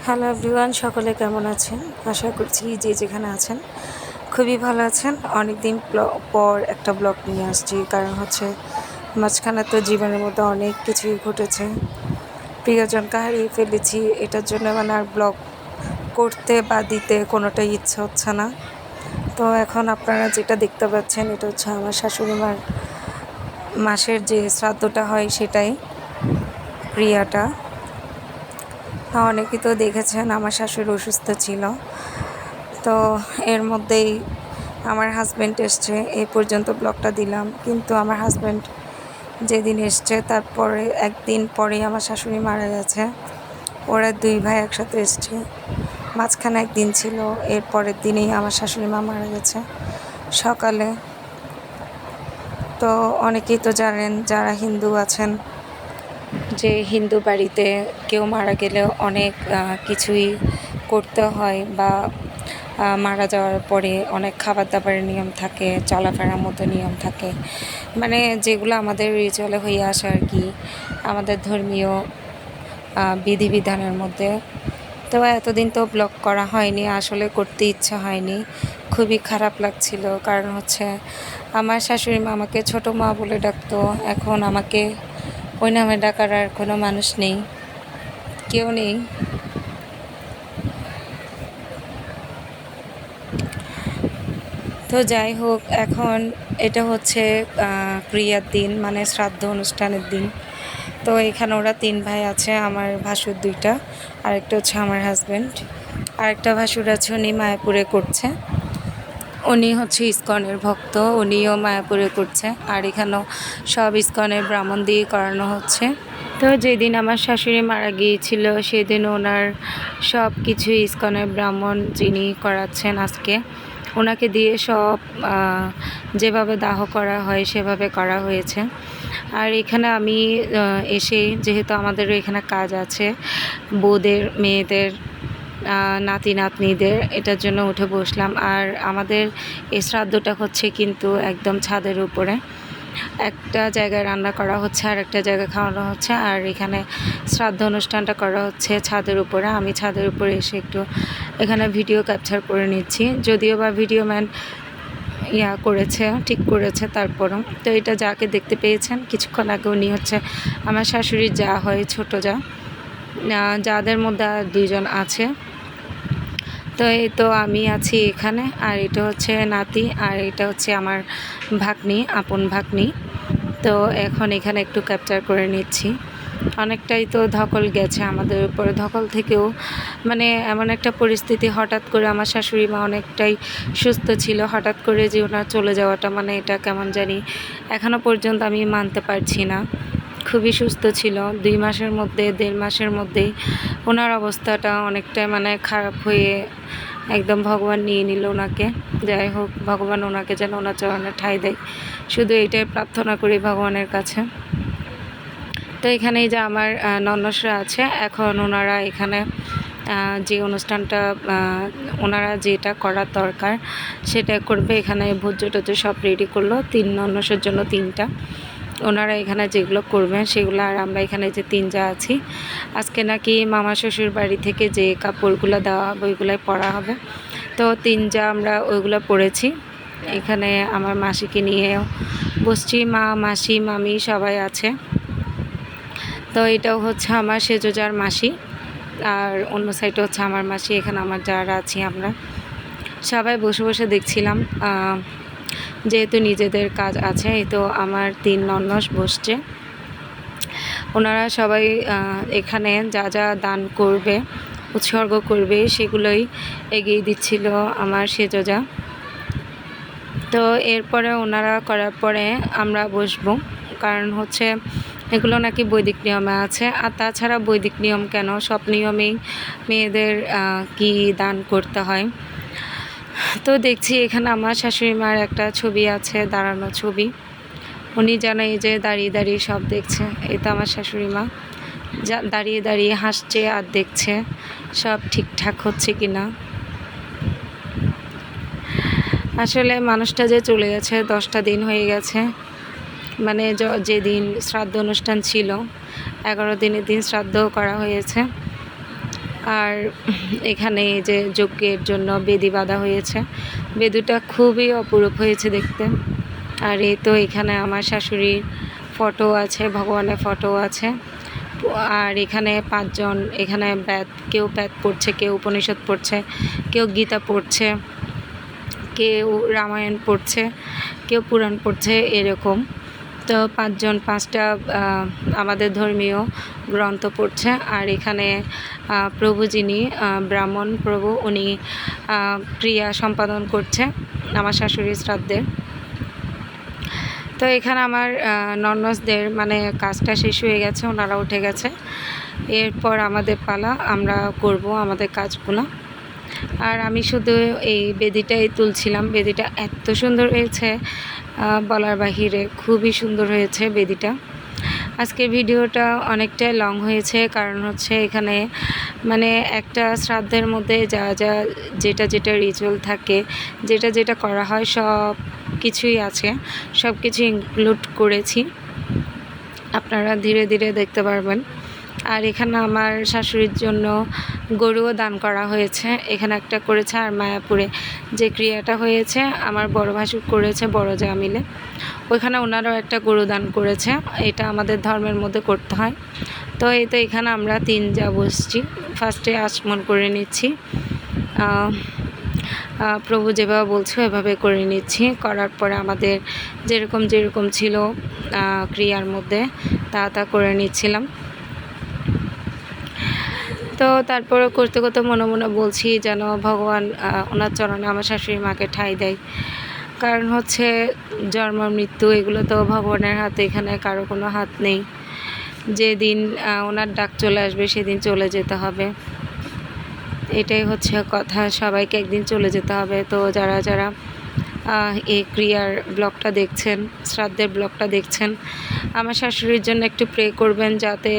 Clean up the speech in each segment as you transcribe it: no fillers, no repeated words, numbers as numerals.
Hello everyone, সকলে কেমন আছেন? আশা করছি যে যেখানে আছেন খুবই ভালো আছেন। অনেক দিন পর একটা ব্লগ নিয়ে আসছি, কারণ হচ্ছে মাঝখানে তো জীবনের মধ্যে অনেক কিছুই ঘটেছে, প্রিয়জনকে হারিয়ে ফেলেছি। এটার জন্য আর ব্লগ করতে বা দিতে কোনোটাই ইচ্ছা হচ্ছে না। তো এখন আপনারা যেটা দেখতে পাচ্ছেন এটা হচ্ছে আমার শাশুড়ি মার মাসের যে শ্রাদ্ধটা হয় সেটাই, ক্রিয়াটা। অনেকেই তো দেখেছেন আমার শাশুড়ি অসুস্থ ছিল, তো এর মধ্যেই আমার হাজব্যান্ড এসছে। এই পর্যন্ত ব্লগটা দিলাম, কিন্তু আমার হাজব্যান্ড যেদিন এসছে তারপরে একদিন পরেই আমার শাশুড়ি মারা গেছে। ওরা দুই ভাই একসাথে এসছে, মাঝখানে একদিন ছিল, এর পরের দিনেই আমার শাশুড়ি মা মারা গেছে সকালে। তো অনেকেই তো জানেন যারা হিন্দু আছেন যে হিন্দু বাড়িতে কেউ মারা গেলে অনেক কিছুই করতে হয়, বা মারা যাওয়ার পরে অনেক খাবার দাবারের নিয়ম থাকে, চলাফেরার মতো নিয়ম থাকে, মানে যেগুলো আমাদের রিচুয়ালে হয়ে আসে আর কি, আমাদের ধর্মীয় বিধিবিধানের মধ্যে। তো এতদিন তো ব্লগ করা হয়নি, আসলে করতে ইচ্ছা হয়নি, খুবই খারাপ লাগছিল। কারণ হচ্ছে আমার শাশুড়ি মা আমাকে ছোটো মা বলে ডাকতো, এখন আমাকে ওই নামে ডাকার আর কোনো মানুষ নেই, কেউ নেই। তো যাই হোক, এখন এটা হচ্ছে ক্রিয়ার দিন, মানে শ্রাদ্ধ অনুষ্ঠানের দিন। তো এখানে ওরা তিন ভাই আছে, আমার ভাসুর দুইটা, আরেকটা হচ্ছে আমার হাজব্যান্ড, আরেকটা ভাসুর আছে, উনি মায়াপুরে করছে, উনি হচ্ছে ইস্কনের ভক্ত, উনিও মায়াপুরে করছে। আর এখানেও সব ইস্কনের ব্রাহ্মণ দিয়ে করানো হচ্ছে। তো যেদিন আমার শাশুড়ি মারা গিয়েছিল সেদিন ওনার সব কিছু ইস্কনের ব্রাহ্মণ যিনি করাচ্ছেন আজকে, ওনাকে দিয়ে সব যেভাবে দাহ করা হয় সেভাবে করা হয়েছে। আর এখানে আমি এসে, যেহেতু আমাদেরও এখানে কাজ আছে, বউদের মেয়েদের নাতি নাতনিদের, এটার জন্য উঠে বসলাম। আর আমাদের এই শ্রাদ্ধটা হচ্ছে কিন্তু একদম ছাদের উপরে, একটা জায়গায় রান্না করা হচ্ছে আর একটা জায়গায় খাওয়ানো হচ্ছে। আর এখানে শ্রাদ্ধ অনুষ্ঠানটা করা হচ্ছে ছাদের উপরে। আমি ছাদের উপরে এসে একটু এখানে ভিডিও ক্যাপচার করে নিচ্ছি, যদিও বা ভিডিও ম্যান করেছে, ঠিক করেছে তারপরও। তো এটা যাকে দেখতে পেয়েছেন কিছুক্ষণ আগে, উনি হচ্ছে আমার শাশুড়ির যা হয়, ছোট যা, যাদের মধ্যে আর দুইজন আছে। তো এই তো আমি আছি এখানে, আর এটা হচ্ছে নাতি, আর এটা হচ্ছে আমার ভাগ্নি, আপন ভাগ্নি। তো এখন এখানে একটু ক্যাপচার করে নিচ্ছি। অনেকটাই তো ধকল গেছে আমাদের উপরে, ধকল থেকেও মানে এমন একটা পরিস্থিতি, হঠাৎ করে আমার শাশুড়ি মা অনেকটাই সুস্থ ছিল, হঠাৎ করে যে ওনার চলে যাওয়াটা, মানে এটা কেমন জানি এখনও পর্যন্ত আমি মানতে পারছি না। খুবই সুস্থ ছিল, 2 মাসের মধ্যে, 1.5 মাসের মধ্যেই ওনার অবস্থাটা অনেকটাই মানে খারাপ হয়ে একদম ভগবান নিয়ে নিল ওনাকে। যাই হোক, ভগবান ওনাকে যেন ওনার চরণে ঠাঁই দেয়, শুধু এইটাই প্রার্থনা করি ভগবানের কাছে। তো এখানেই যে আমার ননদরা আছে, এখন ওনারা এখানে যে অনুষ্ঠানটা ওনারা যেটা করার দরকার সেটা করবে। এখানে ভোজ্য টোজ্য সব রেডি করলো, 3 ননসের জন্য 3টা, ওনারা এখানে যেগুলো করবেন সেগুলো। আর আমরা এখানে যে 3 যা আছি, আজকে নাকি মামা শ্বশুর বাড়ি থেকে যে কাপড়গুলো দেওয়া হবে ওইগুলোই পরা হবে। তো 3 যা আমরা ওইগুলো পরেছি। এখানে আমার মাসিকে নিয়ে বসছি, মা মাসি মামি সবাই আছে। তো এটাও হচ্ছে আমার সেজোজার মাসি, আর অন্য সাইডে হচ্ছে আমার মাসি। এখানে আমার যারা আছি আমরা সবাই বসে বসে দেখছিলাম, যেহেতু নিজেদের কাজ আছে। এই তো আমার 3 ননস বসছে, ওনারা সবাই এখানে যা যা দান করবে, উৎসর্গ করবে, সেগুলোই এগিয়ে দিচ্ছিল আমার সেজোজা। তো এরপরে ওনারা করার পরে আমরা বসবো, কারণ হচ্ছে এগুলো নাকি বৈদিক নিয়মে আছে। আর তাছাড়া বৈদিক নিয়ম কেন, সব নিয়মেই মেয়েদের কি দান করতে হয়। তো দেখছি এখানে আমার শাশুড়ি মার একটা ছবি আছে, দাঁড়ানো ছবি, উনি যেন এই যে দাঁড়িয়ে দাঁড়িয়ে সব দেখছে। এই তো আমার শাশুড়ি মা দাঁড়িয়ে দাঁড়িয়ে হাসছে আর দেখছে সব ঠিকঠাক হচ্ছে কি না। আসলে মানুষটা যে চলে গেছে, 10টা দিন হয়ে গেছে, মানে যেদিন শ্রাদ্ধ অনুষ্ঠান ছিল 11 দিনের দিন শ্রাদ্ধ করা হয়েছে। আর এখানে এই যে যজ্ঞের জন্য বেদি বাঁধা হয়েছে, বেদুটা খুবই অপরূপ হয়েছে দেখতে। আর এই তো এখানে আমার শাশুড়ির ফটো আছে, ভগবানের ফটো আছে। আর এখানে 5 জন এখানে কেউ বেদ পড়ছে, কেউ উপনিষদ পড়ছে, কেউ গীতা পড়ছে, কেউ রামায়ণ পড়ছে, কেউ পুরাণ পড়ছে, এরকম। তো 5 জন 5টা আমাদের ধর্মীয় গ্রন্থ পড়ছে। আর এখানে প্রভু যিনি ব্রাহ্মণ প্রভু, উনি ক্রিয়া সম্পাদন করছে আমার শাশুড়ির শ্রাদ্ধে। তো এখানে আমার ননসদের মানে কাজটা শেষ হয়ে গেছে, ওনারা উঠে গেছে। এরপর আমাদের পালা, আমরা করব আমাদের কাজগুলো। আর আমি শুধু এই বেদিটাই তুলছিলাম। বেদিটা এত সুন্দর হয়েছে বলার বাহিরে, খুবই সুন্দর হয়েছে বেদিটা। আজকের ভিডিওটা অনেকটাই লং হয়েছে, কারণ হচ্ছে এখানে মানে একটা শ্রাদ্ধের মধ্যে যেটা রিচুয়াল থাকে, যেটা করা হয় সব কিছুই আছে, সব কিছু ইনক্লুড করেছি, আপনারা ধীরে ধীরে দেখতে পারবেন। আর এখানে আমার শাশুড়ির জন্য গরুও দান করা হয়েছে, এখানে একটা করেছে। আর মায়াপুরে যে ক্রিয়াটা হয়েছে আমার বড় ভাসুর করেছে, বড় যা মিলে, ওইখানে ওনারাও একটা গরু দান করেছে। এটা আমাদের ধর্মের মধ্যে করতে হয়। তো এই তো এখানে আমরা 3 যা বসছি, ফার্স্টে আচমন করে নিচ্ছি, প্রভু যেভাবে বলছে ওইভাবে করে নিচ্ছি। করার পরে আমাদের যেরকম ছিল ক্রিয়ার মধ্যে তা করে নিচ্ছিলাম। তো তারপরে করতে করতে মনে মনে বলছি যেন ভগবান ওনার চরণে আমার শাশুড়ি মাকে ঠাঁই দেয়। কারণ হচ্ছে জন্ম মৃত্যু এগুলো তো ভগবানের হাতে, এখানে কারো কোনো হাত নেই। যেদিন ওনার ডাক চলে আসবে সেদিন চলে যেতে হবে, এটাই হচ্ছে কথা। সবাইকে একদিন চলে যেতে হবে। তো যারা এই ক্রিয়ার ব্লগটা দেখছেন, শ্রাদ্ধের ব্লগটা দেখছেন, আমার শাশুড়ির জন্য একটু প্রে করবেন যাতে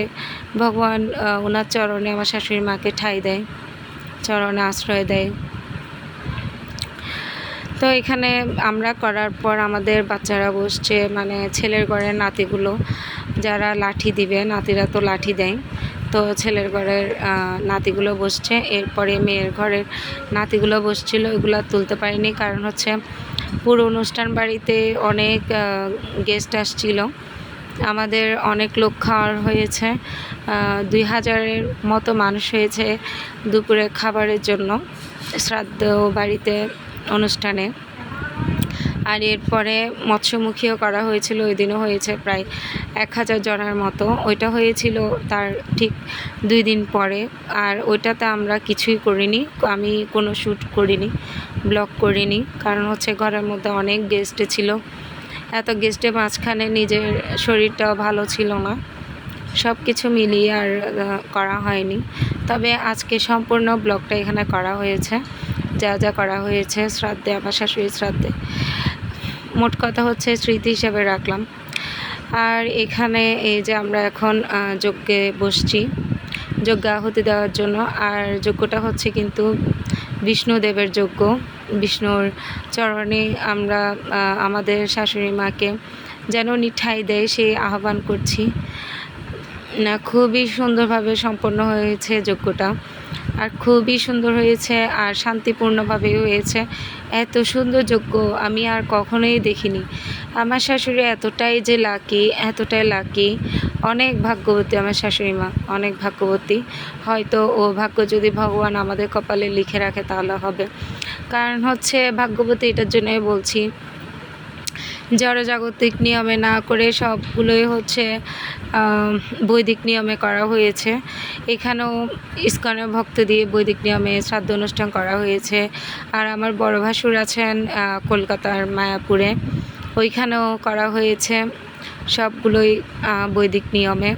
ভগবান ওনার চরণে আমার শাশুড়ি মাকে ঠাঁই দেয়, চরণে আশ্রয় দেয়। তো এখানে আমরা করার পর আমাদের বাচ্চারা বসছে, মানে ছেলের ঘরের নাতিগুলো যারা লাঠি দিবে, নাতিরা তো লাঠি দেয়, তো ছেলের ঘরের নাতিগুলো বসছে। এরপরে মেয়ের ঘরের নাতিগুলো বসছিল, এগুলো তুলতে পারিনি, কারণ হচ্ছে পুরো অনুষ্ঠান বাড়িতে অনেক গেস্ট আসছিল, আমাদের অনেক লোক খাওয়ার হয়েছে, 2000-এর মতো মানুষ হয়েছে দুপুরে খাবারের জন্য শ্রাদ্ধ বাড়িতে অনুষ্ঠানে। আর এরপরে মৎস্যমুখীও করা হয়েছিল, ওই দিনও হয়েছে প্রায় 1000 জনের মতো। ওইটা হয়েছিল তার ঠিক 2 দিন পরে। আর ওইটাতে আমরা কিছুই করিনি, আমি কোনো শ্যুট করিনি, ব্লগ করিনি, কারণ হচ্ছে ঘরের মধ্যে অনেক গেস্ট ছিল। এত গেস্টের মাঝখানে নিজের শরীরটাও ভালো ছিল না, সব কিছু মিলিয়ে আর করা হয়নি। তবে আজকে সম্পূর্ণ ব্লগটা এখানে করা হয়েছে, যা করা হয়েছে শ্রাদ্ধে, আমার শাশুড়ির শ্রাদ্ধে। মোট কথা হচ্ছে স্মৃতি হিসেবে রাখলাম। আর এখানে এই যে আমরা এখন যজ্ঞে বসছি, যজ্ঞ আহুতি দেওয়ার জন্য। আর যজ্ঞটা হচ্ছে কিন্তু বিষ্ণুদেবের যজ্ঞ, বিষ্ণুর চরণে আমরা আমাদের শাশুড়ি মাকে যেন উনি ঠাঁই দেয় সেই আহ্বান করছি। খুবই সুন্দরভাবে সম্পন্ন হয়েছে যজ্ঞটা, আর খুবই সুন্দর হয়েছে, আর শান্তিপূর্ণভাবে হয়েছে। এত সুন্দর যজ্ঞ আমি আর কখনোই দেখিনি। আমার শাশুড়ি এতটাই যে এতটাই লাকি, অনেক ভাগ্যবতী আমার শাশুড়ি মা, অনেক ভাগ্যবতী। হয়তো ও ভাগ্য যদি ভগবান আমাদের কপালে লিখে রাখে তাহলে হবে। কারণ হচ্ছে ভাগ্যবতী এটার জন্যই বলছি, জড়জাগতিক নিয়মে না করে সবগুলোই হচ্ছে বৈদিক নিয়মে করা হয়েছে। এখানেও ইস্কনের ভক্ত দিয়ে বৈদিক নিয়মে শ্রাদ্ধ অনুষ্ঠান করা হয়েছে। আর আমার বড় ভাসুর আছেন কলকাতার মায়াপুরে, ওইখানেও করা হয়েছে সবগুলোই বৈদিক নিয়মে,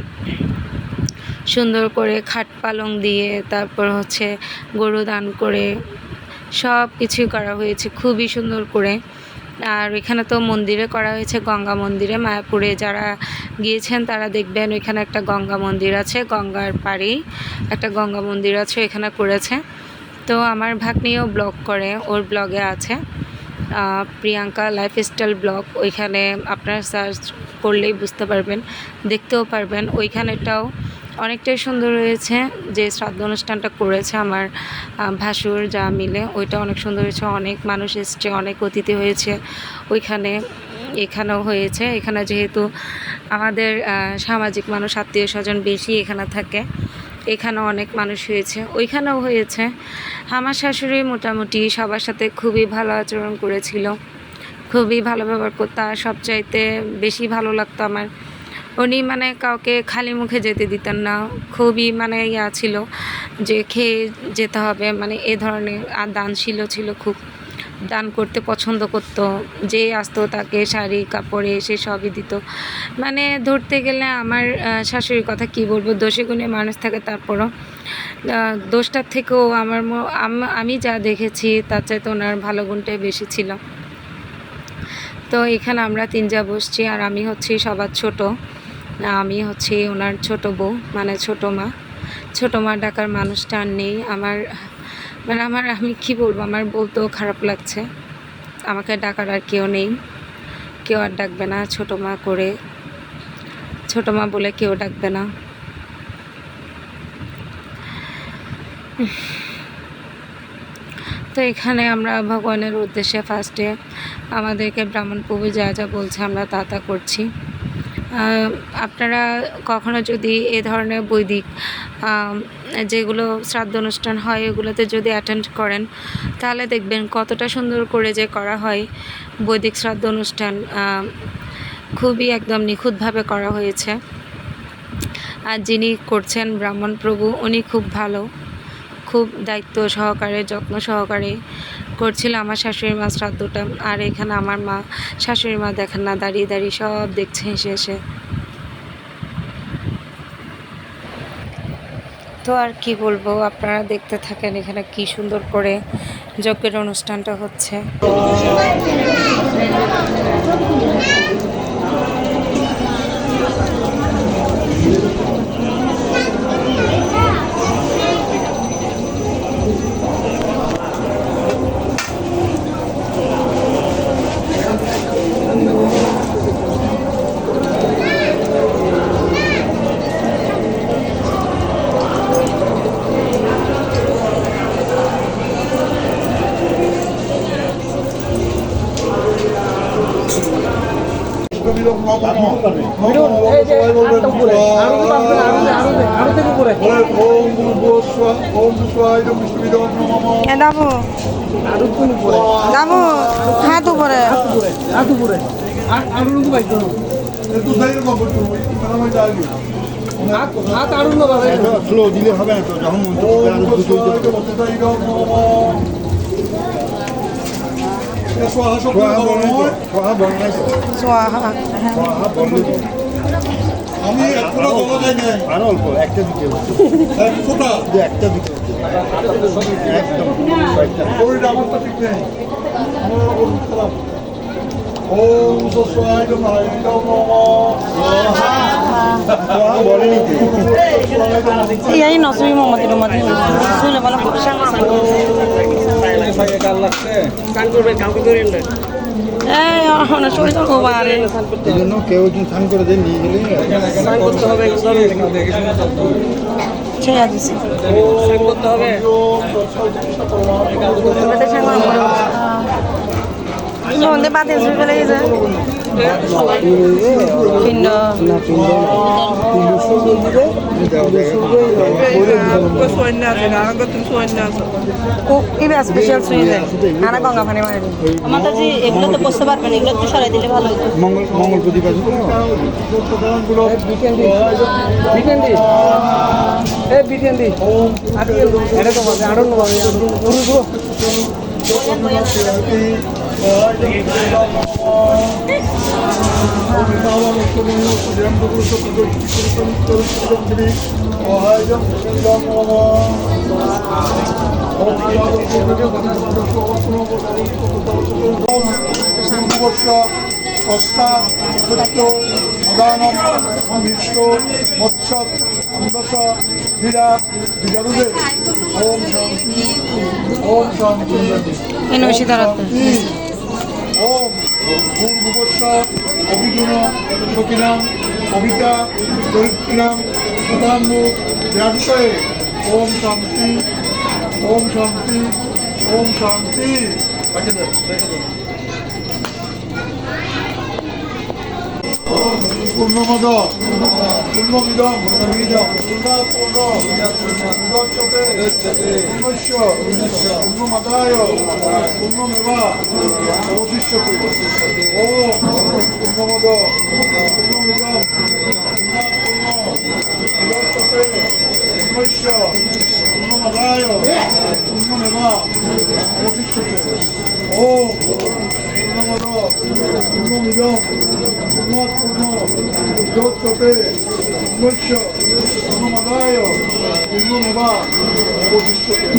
সুন্দর করে খাট পালং দিয়ে, তারপর হচ্ছে গরু দান করে সব কিছুই করা হয়েছে খুবই সুন্দর করে। আর এখানে তো মন্দিরে করা হয়েছে, গঙ্গা মন্দিরে। মায়াপুরে যারা গিয়েছেন তারা দেখবেন ওইখানে একটা গঙ্গা মন্দির আছে, গঙ্গার পাড়েই একটা গঙ্গা মন্দির আছে, ওইখানে করেছে। তো আমার ভাগ্নিও ব্লগ করে, ওর ব্লগে আছে প্রিয়াঙ্কা লাইফস্টাইল ব্লগ, ওইখানে আপনারা সার্চ করলেই বুঝতে পারবেন, দেখতেও পারবেন। ওইখানেটাও অনেকটাই সুন্দর হয়েছে। যে শ্রাদ্ধ অনুষ্ঠানটা করেছে আমার ভাসুর যা মিলে, ওইটা অনেক সুন্দর হয়েছে। অনেক মানুষ এসছে, অনেক অতিথি হয়েছে ওইখানে। এখানেও হয়েছে। এখানে যেহেতু আমাদের সামাজিক মানুষ, আত্মীয় স্বজন বেশি এখানে থাকে, এখানেও অনেক মানুষ হয়েছে, ওইখানেও হয়েছে। আমার শাশুড়ি মোটামুটি সবার সাথে খুবই ভালো আচরণ করেছিল, খুবই ভালো ব্যবহার করতো। আর সবচাইতে বেশি ভালো লাগতো আমার, উনি মানে কাউকে খালি মুখে যেতে দিতেন না। খুবই মানে ছিল যে খেয়ে যেতে হবে, মানে এ ধরনের। আর দানশীল ছিল খুব, দান করতে পছন্দ করতো। যে আসতো তাকে শাড়ি কাপড়ে সে সবই দিত। মানে ধরতে গেলে আমার শাশুড়ির কথা কি বলবো, দোষে গুণে মানুষ থাকে, তারপরও দোষটার থেকেও আমি যা দেখেছি তার চাইতে ওনার ভালো গুণটাই বেশি ছিল। তো এখানে আমরা তিনজা বসছি, আর আমি হচ্ছি সবার ছোট। আমি হচ্ছি ওনার ছোট বউ, মানে ছোটো মা ডাকার মানুষটা আর নেই আমার। মানে আমি কি বলবো, আমার বলতেও খারাপ লাগছে। আমাকে ডাকার আর কেউ নেই, কেউ আর ডাকবে না ছোটো মা করে, ছোটো মা বলে কেউ ডাকবে না। তো এখানে আমরা ভগবানের উদ্দেশ্যে ফার্স্টে আমাদেরকে ব্রাহ্মণ প্রভু যা যা বলছে আমরা তা তা করছি। আপনারা কখনো যদি এ ধরনের বৈদিক যেগুলো শ্রাদ্ধ অনুষ্ঠান হয় এগুলোতে যদি অ্যাটেন্ড করেন, তাহলে দেখবেন কতটা সুন্দর করে যে করা হয় বৈদিক শ্রাদ্ধ অনুষ্ঠান। খুবই একদম নিখুঁতভাবে করা হয়েছে। আর যিনি করছেন ব্রাহ্মণ প্রভু, উনি খুব ভালো, খুব দায়িত্ব সহকারে, যত্ন সহকারে করছিল আমার শাশুড়ি মা শ্রাদ্ধটা। আর এখানে আমার মা, শাশুড়ি মা দেখেন না, দাঁড়িয়ে দাঁড়িয়ে সব দেখছে হেসে হেসে। তো আর কি বলবো, আপনারা দেখতে থাকেন এখানে কি সুন্দর করে যজ্ঞের অনুষ্ঠানটা হচ্ছে। হাত উপরে স্লো দিলে হবে না তো, যখন আমি আরো অল্প একটা দিকে একটা দিকে একদম এই নসুই মোহাম্মদ মোহাম্মদ শুনে বলা এই জন্য কেউ যদি স্নান করে দিয়ে নিয়ে গেলে সন্ধে বাতি ফেলে গেছে পিণ্ড স্পেশাল সুইজে আনা গঙ্গা পানি মারি আমার কাছে এগুলো তো বসতে পারবেন, এগুলো একটু সরাই দিলে ভালো হতো। মঙ্গল প্রদীপ আছে কষ্টা সত্য সদানম ভীষ্ম মৎস্য অন্ধস হীরা বিজারুদে ওম শান্তি ওম শান্তি ওম পূর্ববর্ষ অভিগুণ সখিনাম কবিতা চরিত্রিনাম প্রধান মুখ ব্যাধিতয়ে ওম শান্তি ওম শান্তি ওম শান্তি। রেখে দেন, রেখে দেন। পূর্ণমদ পূর্ণমিদম পূর্ণোচ্যতে পূর্ণস্য পূর্ণমাদায় পূর্ণমেবা অবশিষ্যতে। ওম পূর্ণমদ পূর্ণমিদম পূর্ণোচ্যতে পূর্ণস্য পূর্ণমাদায় পূর্ণমেবা অবশিষ্যতে। ওম পূর্ণমদ পূর্ণমিদম পূর্ণোচ্যতে পূর্ণস্য পূর্ণমাদায় পূর্ণমেবা অবশিষ্যতে।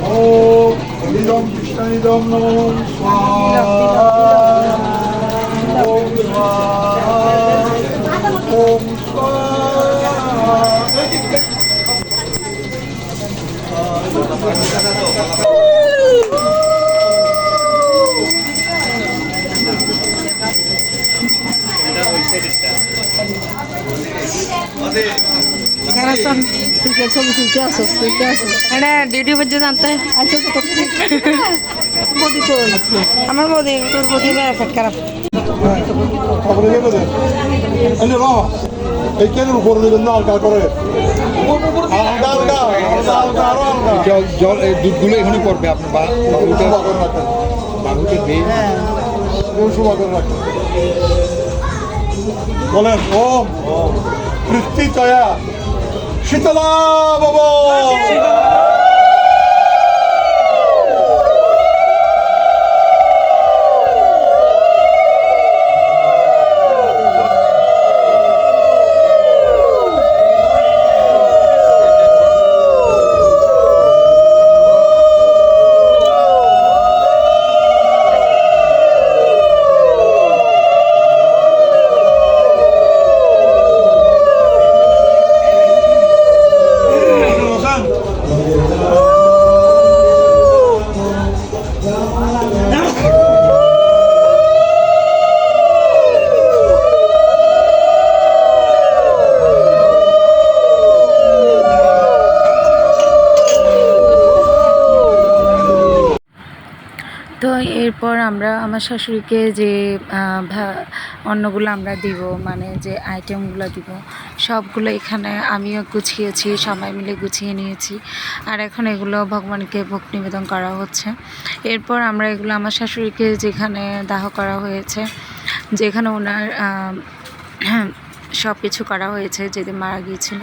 ওম ইদম কৃষ্ণাইদম নমঃ স্বাহা। ওম স্বাহা ওম স্বাহা। ডিউটি পর্যন্ত জানতে আমার বৌদি তোর বৌদি এফেক্ট খারাপ। খবরে দেবে দেন এনে বাবা এই কেন উপরে দেবেন না আলগা করে আলগা আলগা আলগা আলগা আরো আলগা জল এই দুধগুলো এখানে পড়বে আপনার বাহুটা করে রাখেন বাহুটা দিয়ে সুমা করে রাখেন। বলেন ওম পৃথিতয়া শীতলা বাবা। তো এরপর আমরা আমার শাশুড়িকে যে অন্নগুলো আমরা দিব, মানে যে আইটেমগুলো দিব সবগুলো এখানে আমিও গুছিয়েছি, সবাই মিলে গুছিয়ে নিয়েছি। আর এখন এগুলো ভগবানকে ভোগ নিবেদন করা হচ্ছে। এরপর আমরা এগুলো আমার শাশুড়িকে যেখানে দাহ করা হয়েছে, যেখানে ওনার সব কিছু করা হয়েছে যেদিন মারা গিয়েছিল,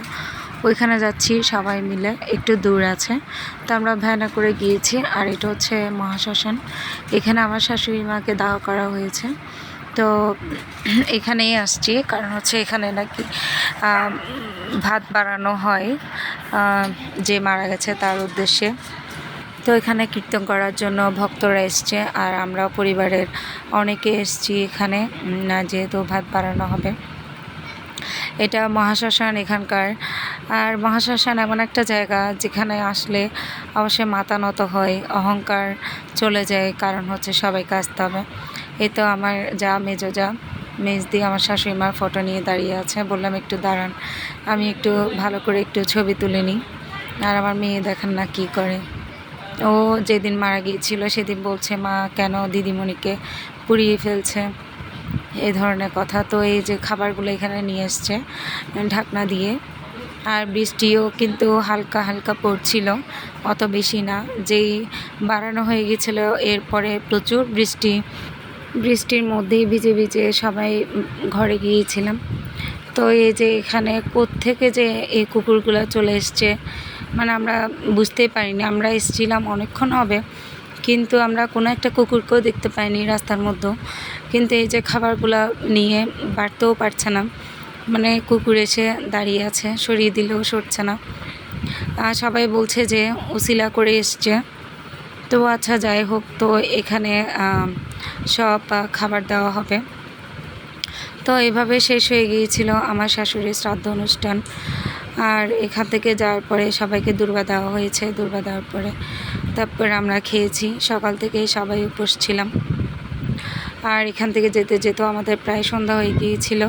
ওইখানে যাচ্ছি সবাই মিলে। একটু দূর আছে, তো আমরা ভ্যানে করে গিয়েছি। আর এটা হচ্ছে মহাশ্মশান, এখানে আমার শাশুড়ি মাকে দাহ করা হয়েছে। তো এখানেই আসছি কারণ হচ্ছে এখানে নাকি ভাত বাড়ানো হয় যে মারা গেছে তার উদ্দেশ্যে। তো এখানে কীর্তন করার জন্য ভক্তরা এসছে, আর আমরাও পরিবারের অনেকে এসছি এখানে, যেহেতু ভাত বাড়ানো হবে। এটা মহাশ্মশান এখানকার। আর মহাশ্মশান এমন একটা জায়গা যেখানে আসলে অবশ্যই মাথা নত হয়, অহংকার চলে যায়, কারণ হচ্ছে সবাইকে আসতে হবে। এই তো আমার যা মেজদি আমার শাশুড়ি মার ফটো নিয়ে দাঁড়িয়ে আছে। বললাম একটু দাঁড়ান, আমি একটু ভালো করে একটু ছবি তুলে নিই। আর আমার মেয়ে দেখেন না কী করে, ও যেদিন মারা গিয়েছিল সেদিন বলছে মা কেন দিদিমণিকে পুড়িয়ে ফেলছে, এই ধরনের কথা। তো এই যে খাবারগুলো এখানে নিয়ে এসছে ঢাকনা দিয়ে। আর বৃষ্টিও কিন্তু হালকা হালকা পড়ছিল, অত বেশি না। যেই বাড়ানো হয়ে গিয়েছিল এরপরে প্রচুর বৃষ্টির মধ্যেই ভিজে ভিজে সবাই ঘরে গিয়েছিলাম। তো এই যে এখানে কোত্থেকে যে এই কুকুরগুলো চলে এসছে, মানে আমরা বুঝতেই পারিনি। আমরা এসেছিলাম অনেকক্ষণ হবে, কিন্তু আমরা কোনো একটা কুকুরকেও দেখতে পাইনি রাস্তার মধ্যে। কিন্তু এই যে খাবারগুলো নিয়ে বাড়তেও পারছে না, মানে কুকুর এসে দাঁড়িয়ে আছে, সরিয়ে দিলেও সরছে না। সবাই বলছে যে উসিলা করে এসছে। তো আচ্ছা যাই হোক, তো এখানে সব খাবার দেওয়া হবে। তো এভাবে শেষ হয়ে গিয়েছিল আমার শাশুড়ির শ্রাদ্ধ অনুষ্ঠান। আর এখান থেকে যাওয়ার পরে সবাইকে দুর্বা দেওয়া হয়েছে, দুর্বা দেওয়ার পরে তারপরে আমরা খেয়েছি। সকাল থেকেই সবাই উপোস ছিলাম। আর এখান থেকে যেতে যেতেও আমাদের প্রায় সন্ধ্যা হয়ে গিয়েছিল।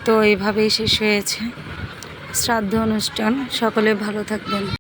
তো এইভাবেই শেষ হয়েছে শ্রাদ্ধ অনুষ্ঠান। সকলে ভালো থাকবেন।